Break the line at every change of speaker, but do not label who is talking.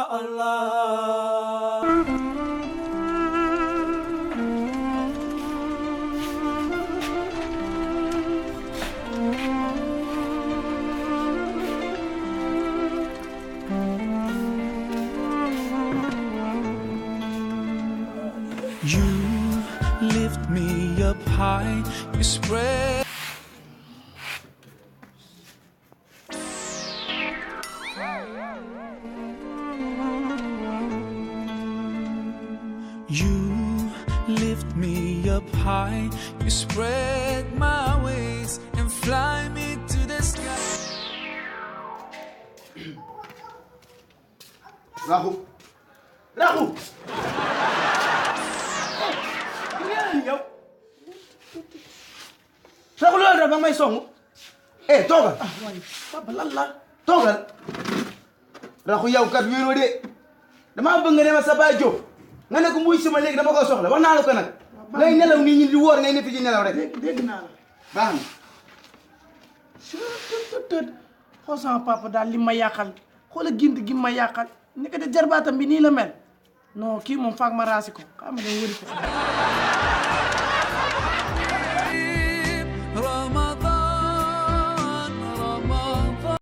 Allah. You lift me up high, you spread. You lift me up high, you spread my wings and fly me to the sky.
Rahu. Yow. Rahu loolu rek ba may songu. Toogal.
waaye papa lan la.
Toogal. Rahu yow kat wéeroo de. Damaa bëgg nga ne ma sa baay Jóob. Nga ne ko muy sama léegi dama ko soxla wax naa la ko nag. ngay nelaw nii ñi di wóor ngay nekk ci nelaw rek.
dégg naa la.
baax na.
xool sama papa daal li ma yàqal xoola gént gi ma yàqal ni ko de jarbaatam bi nii la mel non kii moom faag ma raasi ko xam nga day wëri ko